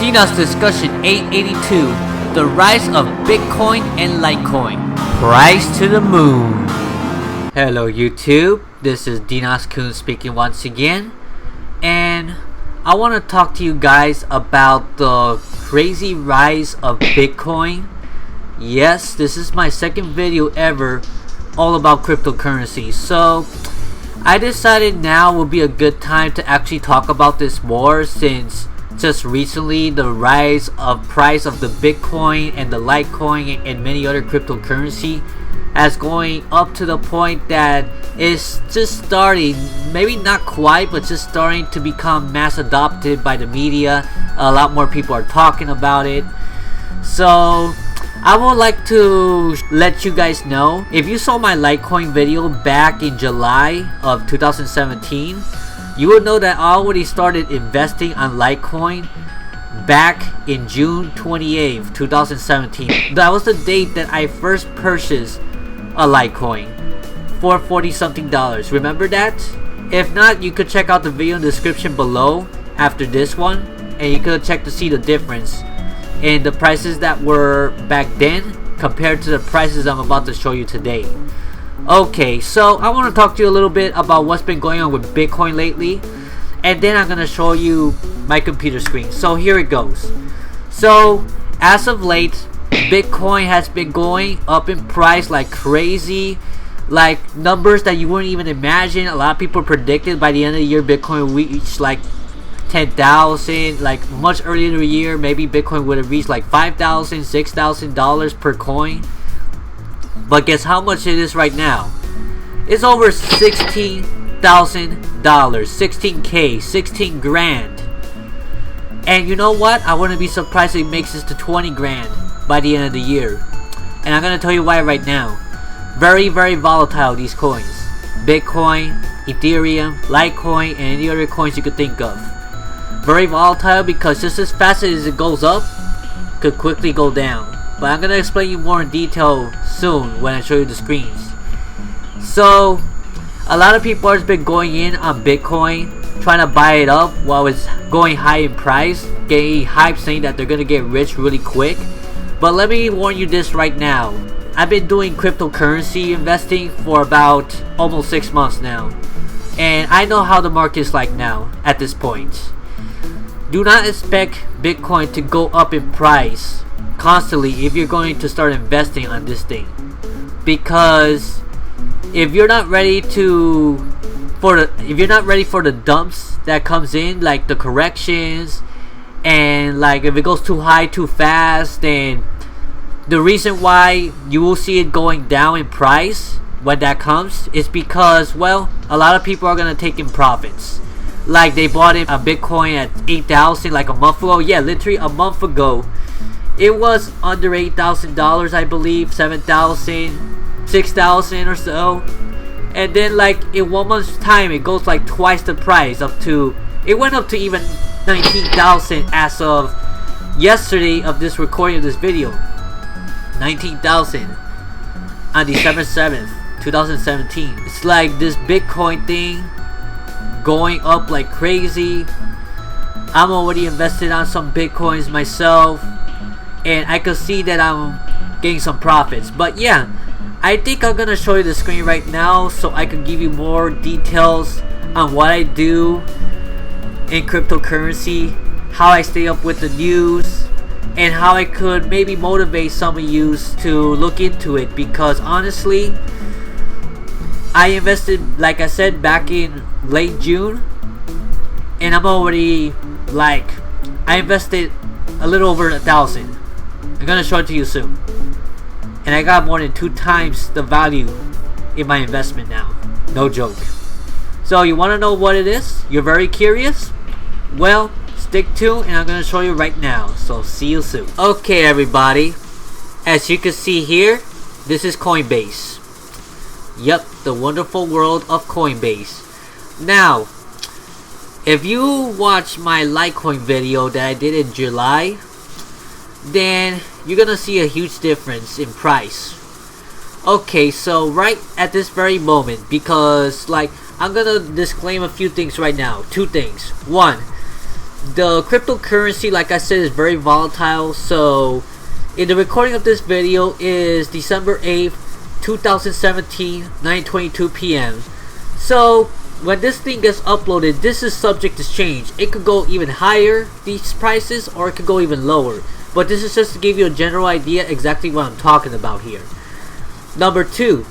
Denox Discussion 882, the rise of Bitcoin and Litecoin, price to the moon. Hello YouTube, this is DenoxSeries speaking once again, and I want to talk to you guys about the crazy rise of Bitcoin. Yes, this is my second video ever all about cryptocurrency, so I decided now would be a good time to actually talk about this more, since just recently the rise of price of the Bitcoin and the Litecoin and many other cryptocurrency as going up to the point that it's just starting, maybe not quite, but just starting to become mass adopted by the media. A lot more people are talking about it. So I would like to let you guys know, if you saw my Litecoin video back in July of 2017, you will know that I already started investing on Litecoin back in June 28th, 2017. That was the date that I first purchased a Litecoin for $40 something. Remember that? If not, you could check out the video in the description below after this one, and you could check to see the difference in the prices that were back then compared to the prices I'm about to show you today. Okay, so I want to talk to you a little bit about what's been going on with Bitcoin lately, and then I'm going to show you my computer screen. So here it goes. So as of late, Bitcoin has been going up in price like crazy, like numbers that you wouldn't even imagine. A lot of people predicted by the end of the year Bitcoin would reach like 10,000, like much earlier in the year maybe Bitcoin would have reached like $5,000, $6,000 per coin. But guess how much it is right now? It's over $16,000, 16K, 16 grand. And you know what? I wouldn't be surprised if it makes this to 20 grand by the end of the year. And I'm gonna tell you why right now. Very, very volatile, these coins. Bitcoin, Ethereum, Litecoin, and any other coins you could think of. Very volatile because just as fast as it goes up, could quickly go down. But I'm gonna explain you more in detail soon when I show you the screens. So a lot of people have been going in on Bitcoin, trying to buy it up while it's going high in price, getting hype saying that they're gonna get rich really quick. But let me warn you this right now. I've been doing cryptocurrency investing for about almost 6 months now, and I know how the market is like now at this point. Do not expect Bitcoin to go up in price constantly if you're going to start investing on this thing, because if you're not ready for the dumps that comes in, like the corrections, and like if it goes too high too fast, then the reason why you will see it going down in price when that comes is because, well, a lot of people are gonna take in profits. Like they bought in a Bitcoin at 8,000 like a month ago. Yeah, literally a month ago it was under $8,000, I believe, 7,000, 6,000 or so. And then like in 1 month's time it goes like twice the price, it went up to even 19,000 as of yesterday of this recording of this video. 19,000 on December 7th, 2017. It's like this Bitcoin thing going up like crazy. I'm already invested on some Bitcoins myself, and I could see that I'm getting some profits. But yeah, I think I'm gonna show you the screen right now so I can give you more details on what I do in cryptocurrency, how I stay up with the news, and how I could maybe motivate some of you to look into it. Because honestly, I invested, like I said, back in late June, and I'm already like, I invested a little over 1,000. I'm gonna show it to you soon, and I got more than 2 times the value in my investment now. No joke. So you want to know what it is? You're very curious? Well, stick tuned and I'm gonna show you right now. So see you soon. Okay everybody, as you can see here, this is Coinbase. Yep, the wonderful world of Coinbase. Now, if you watch my Litecoin video that I did in July, then you're gonna see a huge difference in price. Okay, so right at this very moment, because like I'm gonna disclaim a few things right now. 2 things. 1, the cryptocurrency, like I said, is very volatile. So in the recording of this video is December 8th 2017, 9:22 p.m. So when this thing gets uploaded, this is subject to change. It could go even higher, these prices, or it could go even lower. But this is just to give you a general idea exactly what I'm talking about here. Number two,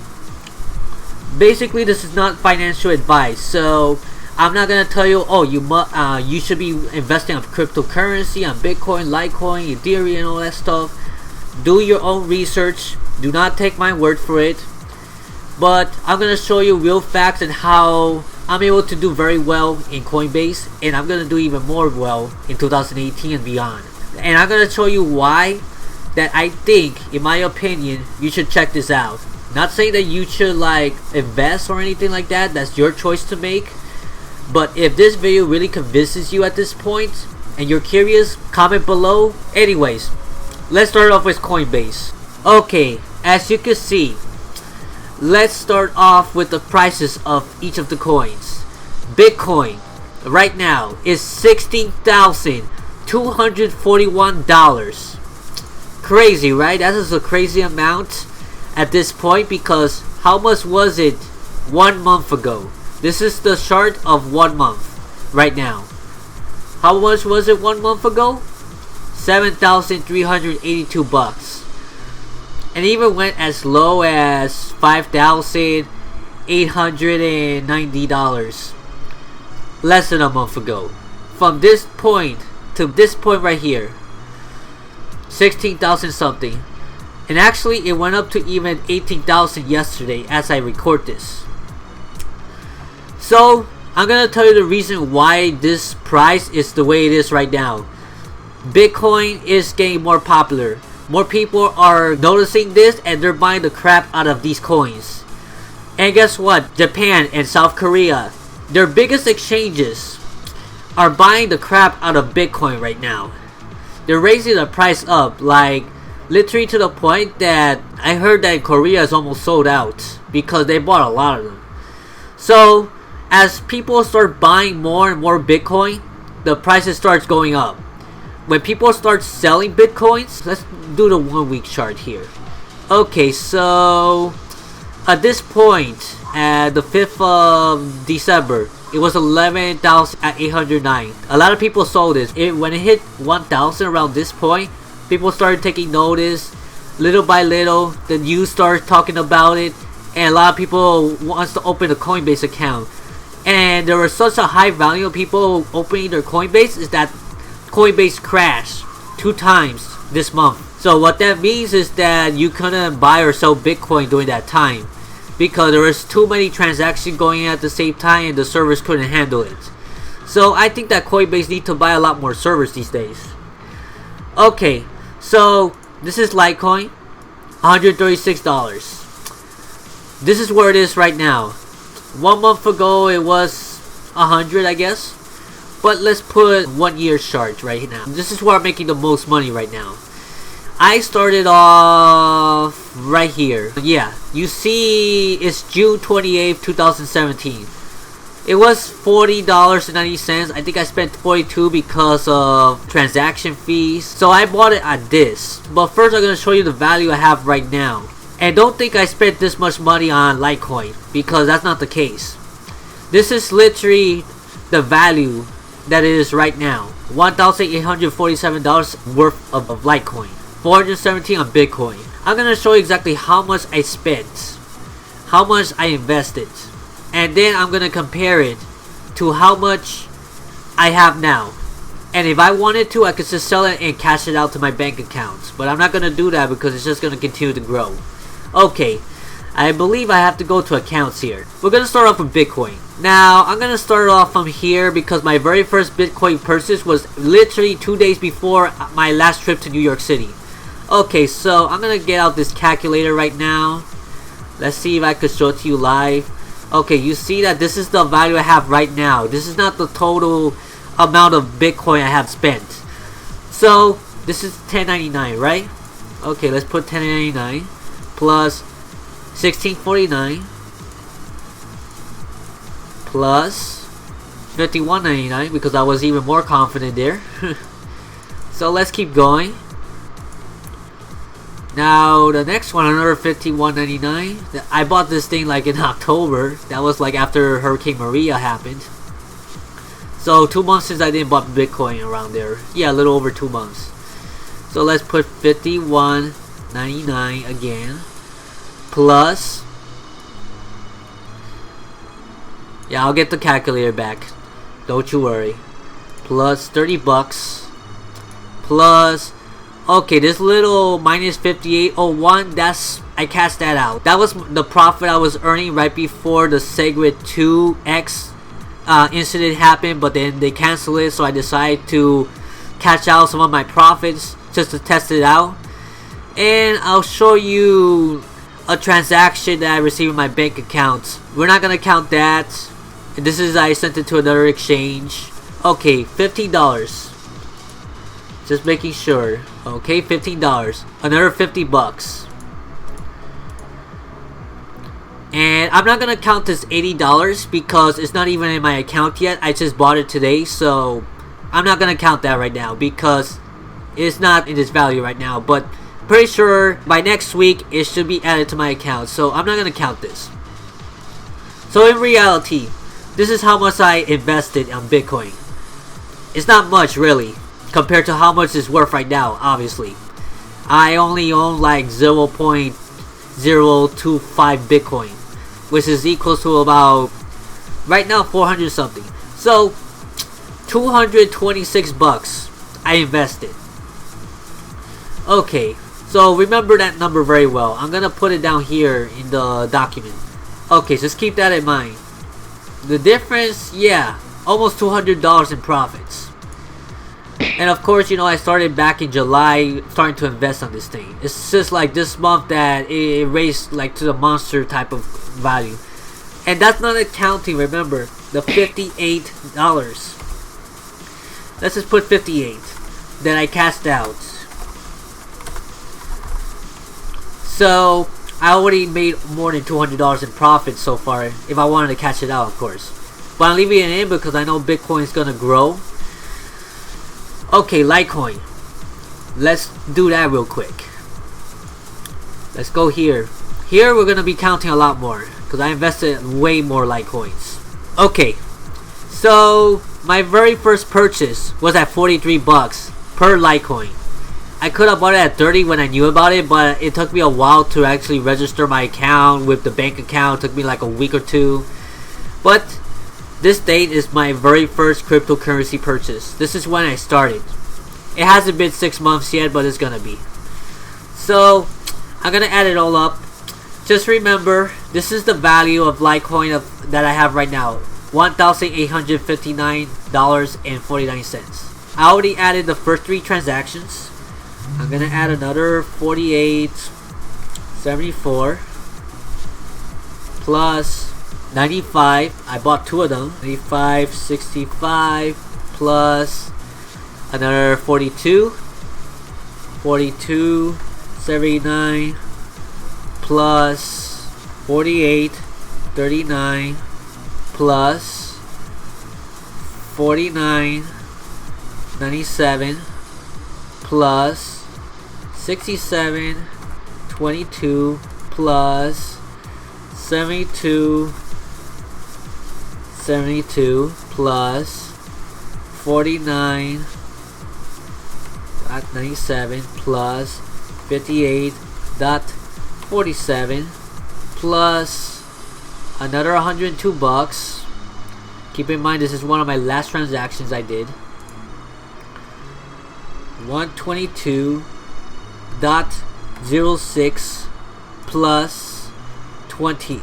basically this is not financial advice. So I'm not gonna tell you, oh, you should be investing on cryptocurrency, on Bitcoin, Litecoin, Ethereum, and all that stuff. Do your own research. Do not take my word for it. But I'm gonna show you real facts and how I'm able to do very well in Coinbase, and I'm gonna do even more well in 2018 and beyond. And I'm gonna show you why that I think, in my opinion, you should check this out. Not saying that you should like invest or anything like that. That's your choice to make. But if this video really convinces you at this point and you're curious, comment below. Anyways, let's start off with Coinbase. Okay, as you can see, let's start off with the prices of each of the coins. Bitcoin right now is $16,241. Crazy, right? That is a crazy amount at this point, because how much was it 1 month ago? This is the chart of 1 month right now. How much was it 1 month ago? $7,382. And even went as low as $5,890 less than a month ago. From this point to this point right here, 16,000 something. And actually it went up to even 18,000 yesterday as I record this. So I'm gonna tell you the reason why this price is the way it is right now. Bitcoin is getting more popular. More people are noticing this and they're buying the crap out of these coins. And guess what? Japan and South Korea, their biggest exchanges, are buying the crap out of Bitcoin right now. They're raising the price up, like literally to the point that I heard that Korea is almost sold out because they bought a lot of them. So as people start buying more and more Bitcoin, the prices starts going up. When people start selling Bitcoins, let's do the 1 week chart here. Okay, so at this point, at the 5th of December, it was 11,809. A lot of people sold this. When it hit 1,000 around this point, people started taking notice. Little by little, the news started talking about it, and a lot of people wants to open a Coinbase account. And there was such a high value of people opening their Coinbase is that Coinbase crashed 2 times this month. So what that means is that you couldn't buy or sell Bitcoin during that time because there was too many transactions going on at the same time and the servers couldn't handle it. So I think that Coinbase needs to buy a lot more servers these days. Okay, so this is Litecoin, $136. This is where it is right now. 1 month ago it was 100, I guess. But let's put 1 year chart right now. This is where I'm making the most money right now. I started off right here. Yeah, you see it's June 28th, 2017. It was $40.90. I think I spent $42 because of transaction fees. So I bought it at this. But first I'm going to show you the value I have right now. And don't think I spent this much money on Litecoin, because that's not the case. This is literally the value that it is right now. $1,847 worth of Litecoin. 417 on Bitcoin. I'm gonna show you exactly how much I spent, how much I invested, and then I'm gonna compare it to how much I have now. And if I wanted to, I could just sell it and cash it out to my bank account. But I'm not gonna do that because it's just gonna continue to grow. Okay, I believe I have to go to accounts here. We're gonna start off with Bitcoin. Now, I'm gonna start off from here because my very first Bitcoin purchase was literally 2 days before my last trip to New York City. Okay, so I'm gonna get out this calculator right now. Let's see if I could show it to you live. Okay, you see that this is the value I have right now. This is not the total amount of Bitcoin I have spent. So, this is 1099, right? Okay, let's put 1099 plus 1649 plus $51.99 because I was even more confident there. So let's keep going. Now the next one, another $51.99. I bought this thing like in October. That was like after Hurricane Maria happened. So 2 months since I didn't buy Bitcoin around there. Yeah, a little over 2 months. So let's put $51.99 again. Plus, yeah, I'll get the calculator back. Don't you worry. Plus 30 bucks. Plus, okay, this little minus 58.01, I cashed that out. That was the profit I was earning right before the Segwit 2X incident happened, but then they canceled it, so I decided to cash out some of my profits just to test it out. And I'll show you a transaction that I received in my bank account. We're not gonna count that. And this is, I sent it to another exchange. Okay, $15. Just making sure. Okay, $15. Another 50 bucks. And I'm not gonna count this $80 because it's not even in my account yet. I just bought it today, so I'm not gonna count that right now because it's not in its value right now. But pretty sure by next week it should be added to my account, so I'm not gonna count this. So in reality, this is how much I invested on Bitcoin. It's not much really compared to how much it's worth right now. Obviously, I only own like 0.025 Bitcoin, which is equal to about right now 400 something. So 226 bucks I invested. Okay, so remember that number very well. I'm gonna put it down here in the document. Okay, just keep that in mind. The difference, yeah, almost $200 in profits. And of course, you know, I started back in July starting to invest on this thing. It's just like this month that it raised like to the monster type of value. And that's not accounting, remember, the $58. Let's just put 58 that I cashed out. So I already made more than $200 in profit so far if I wanted to cash it out, of course. But I'm leaving it in because I know Bitcoin is gonna grow. Okay, Litecoin. Let's do that real quick. Let's go here. Here we're gonna be counting a lot more because I invested way more Litecoins. Okay, so my very first purchase was at 43 bucks per Litecoin. I could have bought it at 30 when I knew about it, but it took me a while to actually register my account with the bank account. It took me like a week or two. But this date is my very first cryptocurrency purchase. This is when I started. It hasn't been 6 months yet, but it's gonna be. So I'm gonna add it all up. Just remember, this is the value of Litecoin that I have right now. $1,859.49. I already added the first 3 transactions. I'm gonna add another 48.74 plus 95. I bought 2 of them. 95.65 plus another 42.79 plus 48.39 plus 49.97 plus 67.22 plus 72.72 plus 49.97 plus 58.47 plus another 102 bucks. Keep in mind this is one of my last transactions I did. 122.06 plus 20.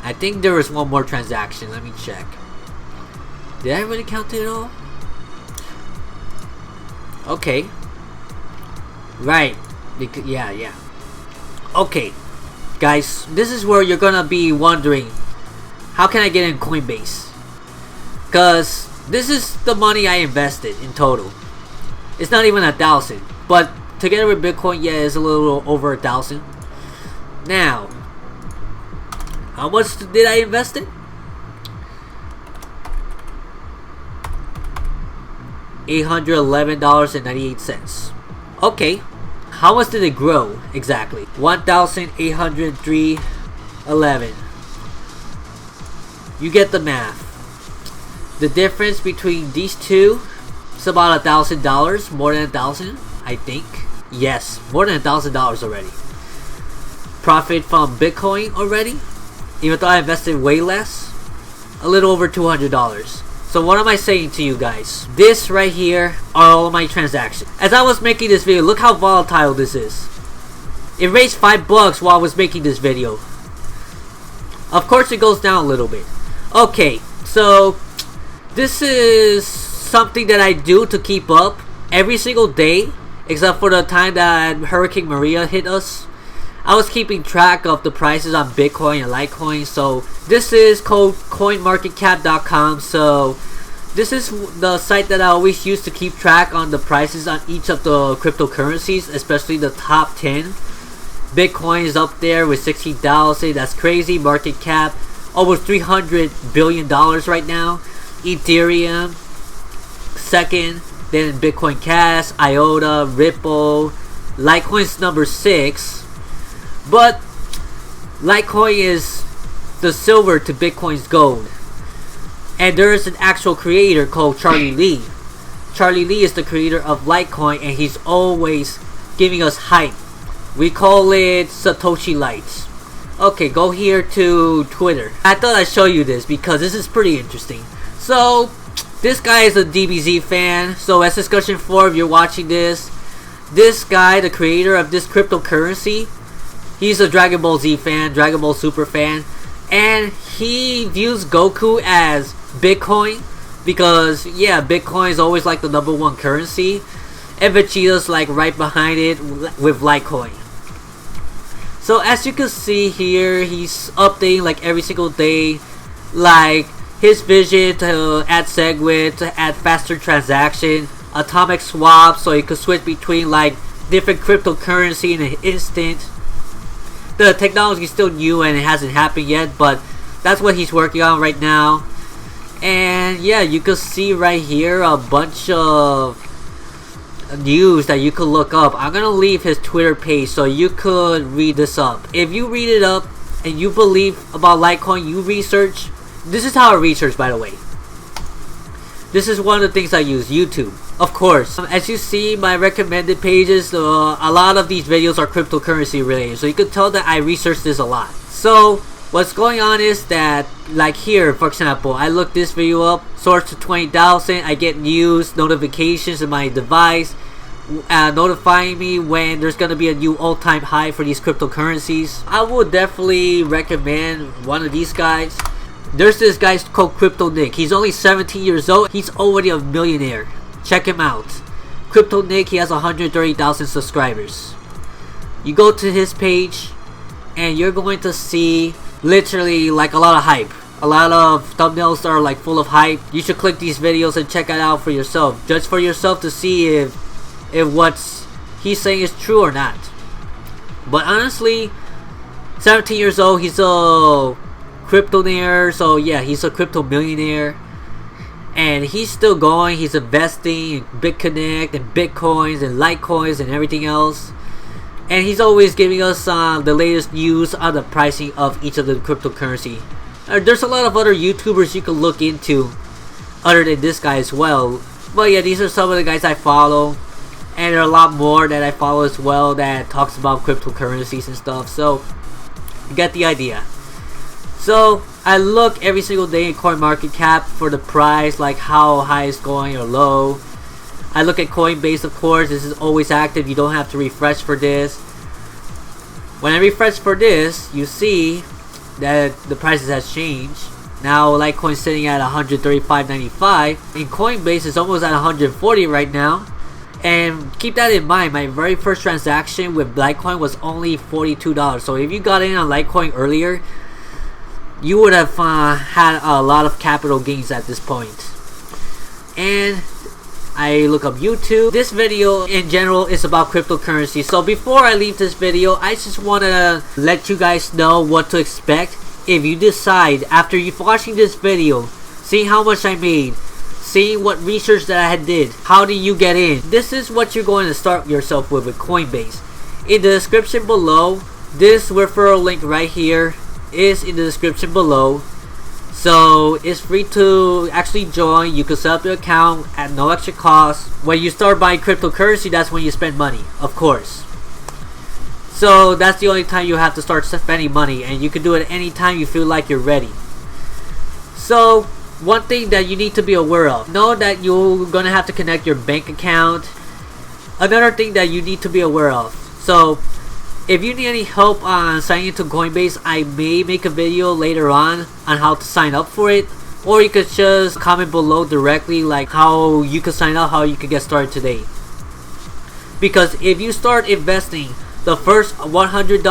I think there was one more transaction. Let me check. Did I really count it all? Okay. Right. Yeah. Okay. Guys, this is where you're gonna be wondering, how can I get in Coinbase? Because this is the money I invested in total. It's not even 1,000, but together with Bitcoin, yeah, it's a little over 1,000. Now, How much did I invest in? $811.98. Okay, how much did it grow exactly? 1,803.11. You get the math. The difference between these two is about $1,000, more than $1,000, I think. Yes, more than $1,000 already. Profit from Bitcoin already, even though I invested way less, a little over $200. So what am I saying to you guys? This right here are all of my transactions. As I was making this video, look how volatile this is. It raised $5 while I was making this video. Of course it goes down a little bit. Okay, so this is something that I do to keep up every single day, except for the time that Hurricane Maria hit us. I was keeping track of the prices on Bitcoin and Litecoin. So this is called coinmarketcap.com. So this is the site that I always use to keep track on the prices on each of the cryptocurrencies, especially the top 10. Bitcoin is up there with 16,000. That's crazy. Market cap over $300 billion right now. Ethereum second, then Bitcoin Cash, IOTA, Ripple. Litecoin's number 6. But Litecoin is the silver to Bitcoin's gold. And there is an actual creator called Charlie Lee. Charlie Lee is the creator of Litecoin, and he's always giving us hype. We call it Satoshi Lights. Okay, go here to Twitter. I thought I'd show you this because this is pretty interesting. So this guy is a DBZ fan. So as discussion 4, if you're watching this guy, the creator of this cryptocurrency, he's a Dragon Ball Z fan, Dragon Ball Super fan, and he views Goku as Bitcoin because, yeah, Bitcoin is always like the #1 currency, and Vegeta's like right behind it with Litecoin. So as you can see here, he's updating like every single day, like his vision to add SegWit, to add faster transaction, atomic swap, so you could switch between like different cryptocurrency in an instant. The technology is still new and it hasn't happened yet, but that's what he's working on right now. And yeah, you can see right here a bunch of news that you could look up. I'm gonna leave his Twitter page so you could read this up. If you read it up and you believe about Litecoin, you research. This is how I research, by the way. This is one of the things I use, YouTube. Of course, as you see my recommended pages, a lot of these videos are cryptocurrency related, so you can tell that I researched this a lot. So what's going on is that, like here for example, I looked this video up, source to 20,000. I get news notifications in my device notifying me when there's gonna be a new all-time high for these cryptocurrencies. I would definitely recommend one of these guys. There's this guy called Crypto Nick. He's only 17 years old. He's already a millionaire. Check him out. Crypto Nick, he has 130,000 subscribers. You go to his page and you're going to see literally like a lot of hype. A lot of thumbnails are like full of hype. You should click these videos and check it out for yourself. Judge for yourself to see if what's he's saying is true or not. But honestly, 17 years old, he's a cryptonaire, so yeah, he's a crypto millionaire. And he's still going. He's investing in BitConnect and Bitcoins and Litecoins and everything else. And he's always giving us the latest news on the pricing of each of the cryptocurrency. There's a lot of other YouTubers you can look into other than this guy as well. But yeah, these are some of the guys I follow. And there are a lot more that I follow as well that talks about cryptocurrencies and stuff. So you get the idea. So I look every single day in CoinMarketCap for the price, like how high it's going or low. I look at Coinbase, of course. This is always active. You don't have to refresh for this. When I refresh for this, you see that the prices has changed. Now Litecoin's sitting at 135.95. And Coinbase is almost at 140 right now. And keep that in mind, my very first transaction with Litecoin was only $42. So if you got in on Litecoin earlier, you would have had a lot of capital gains at this point. And I look up YouTube. This video in general is about cryptocurrency. So before I leave this video, I just want to let you guys know what to expect if you decide after you've watching this video, seeing how much I made, seeing what research that I did, how do you get in, this is what you're going to start yourself with Coinbase. In the description below, this referral link right here is in the description below. So it's free to actually join. You can set up your account at no extra cost. When you start buying cryptocurrency, that's when you spend money, of course. So that's the only time you have to start spending money, and you can do it anytime you feel like you're ready. So one thing that you need to be aware of, know that you're gonna have to connect your bank account. Another thing that you need to be aware of, so if you need any help on signing into Coinbase, I may make a video later on how to sign up for it, or you could just comment below directly like how you can sign up, how you can get started today. Because if you start investing the first $100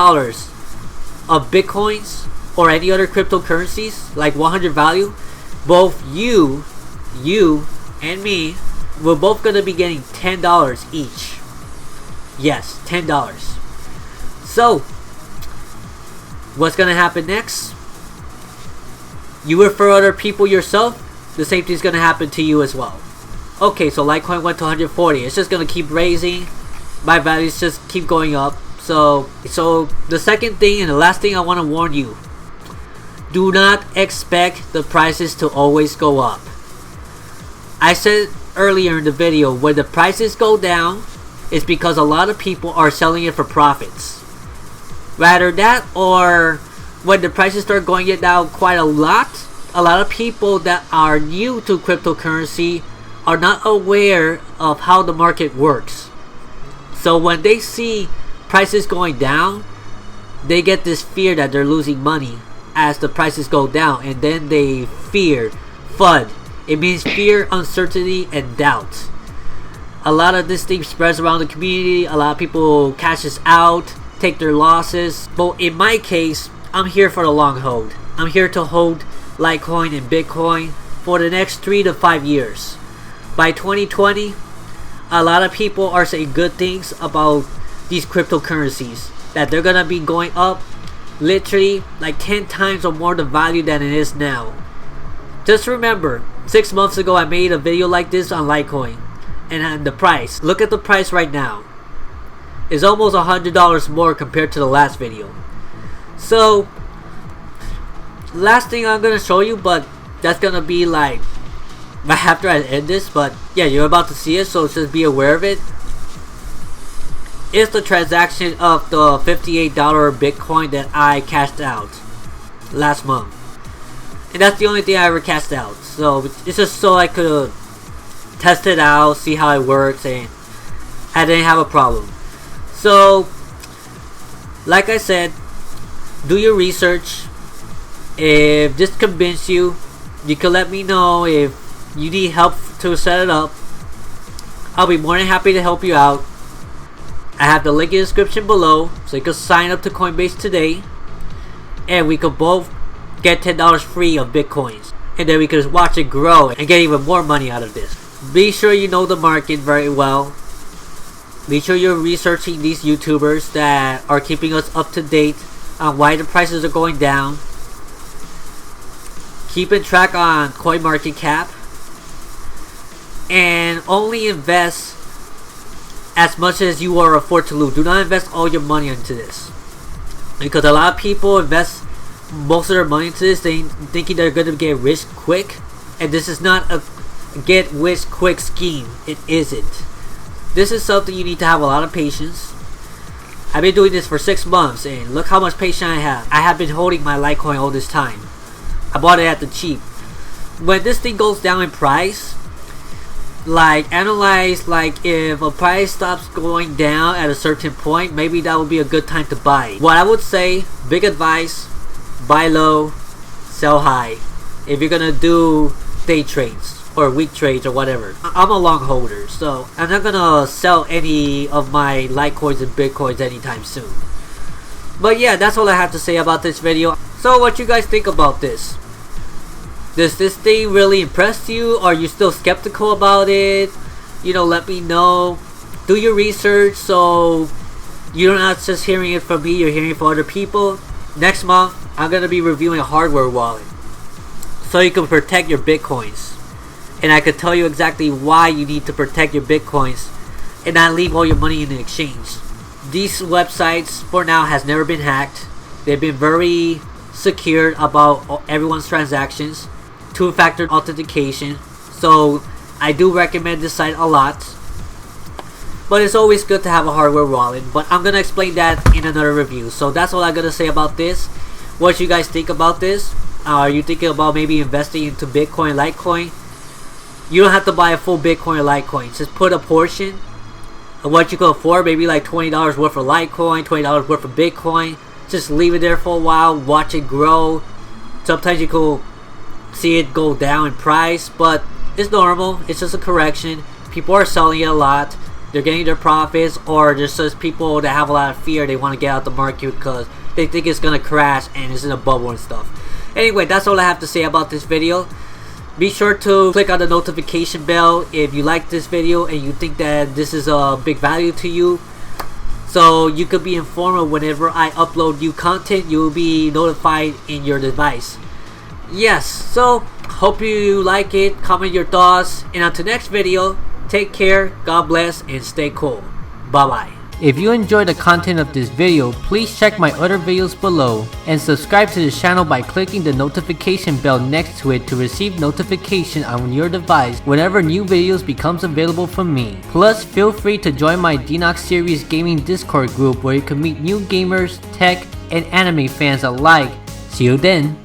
of Bitcoins or any other cryptocurrencies, like 100 value, both you and me, we're both gonna be getting $10 each. Yes, $10. So what's gonna happen next? You refer other people yourself, the same thing's gonna happen to you as well. Okay, so Litecoin went to 140. It's just gonna keep raising. My values just keep going up. So the second thing and the last thing I want to warn you, do not expect the prices to always go up. I said earlier in the video, when the prices go down, it's because a lot of people are selling it for profits. Rather that, or when the prices start going down quite a lot of people that are new to cryptocurrency are not aware of how the market works. So when they see prices going down, they get this fear that they're losing money as the prices go down, and then they fear FUD. It means fear, uncertainty, and doubt. A lot of this thing spreads around the community. A lot of people cashes out, take their losses. But in my case, I'm here for the long hold. I'm here to hold Litecoin and Bitcoin for the next 3 to 5 years. By 2020, a lot of people are saying good things about these cryptocurrencies, that they're gonna be going up literally like 10 times or more the value than it is now. Just remember, 6 months ago I made a video like this on Litecoin, and the price, look at the price right now. It's almost $100 more compared to the last video. So last thing I'm gonna show you, but that's gonna be like right after I end this, but yeah, you're about to see it, so just be aware of it. It's the transaction of the $58 Bitcoin that I cashed out last month, and that's the only thing I ever cashed out. So it's just so I could test it out, see how it works, and I didn't have a problem. So like I said, do your research. If this convinced you, you can let me know. If you need help to set it up, I'll be more than happy to help you out. I have the link in the description below, so you can sign up to Coinbase today, and we could both get $10 free of Bitcoins, and then we could watch it grow and get even more money out of this. Be sure you know the market very well. Be sure you're researching these YouTubers that are keeping us up to date on why the prices are going down. Keeping track on CoinMarketCap, and only invest as much as you are afford to lose. Do not invest all your money into this, because a lot of people invest most of their money into this thinking they're going to get rich quick, and this is not a get rich quick scheme. It isn't. This is something you need to have a lot of patience. I've been doing this for 6 months, and look how much patience I have. I have been holding my Litecoin all this time. I bought it at the cheap. When this thing goes down in price, like analyze, like if a price stops going down at a certain point, maybe that would be a good time to buy. What I would say, big advice, buy low, sell high. If you're gonna do day trades or week trades or whatever. I'm a long holder, so I'm not gonna sell any of my Litecoins and Bitcoins anytime soon. But yeah, that's all I have to say about this video. So what you guys think about this? Does this thing really impress you? Are you still skeptical about it? You know, let me know. Do your research so you're not just hearing it from me, you're hearing it from other people. Next month, I'm going to be reviewing a hardware wallet so you can protect your Bitcoins. And I could tell you exactly why you need to protect your Bitcoins and not leave all your money in the exchange. These websites for now has never been hacked. They've been very secure about everyone's transactions, two-factor authentication. So I do recommend this site a lot. But it's always good to have a hardware wallet. But I'm going to explain that in another review. So that's all I'm going to say about this. What you guys think about this? Are you thinking about maybe investing into Bitcoin, Litecoin? You don't have to buy a full Bitcoin or Litecoin. Just put a portion of what you can afford. Maybe like $20 worth of Litecoin, $20 worth of Bitcoin. Just leave it there for a while. Watch it grow. Sometimes you can see it go down in price. But it's normal. It's just a correction. People are selling it a lot. They're getting their profits. Or there's just people that have a lot of fear. They want to get out the market because they think it's going to crash and it's in a bubble and stuff. Anyway, that's all I have to say about this video. Be sure to click on the notification bell if you like this video and you think that this is a big value to you, so you could be informed of whenever I upload new content. You will be notified in your device. Yes, so hope you like it. Comment your thoughts, and until next video, take care, God bless, and stay cool. Bye bye. If you enjoyed the content of this video, please check my other videos below and subscribe to the channel by clicking the notification bell next to it to receive notification on your device whenever new videos becomes available from me. Plus, feel free to join my DenoxSeries gaming Discord group where you can meet new gamers, tech, and anime fans alike. See you then.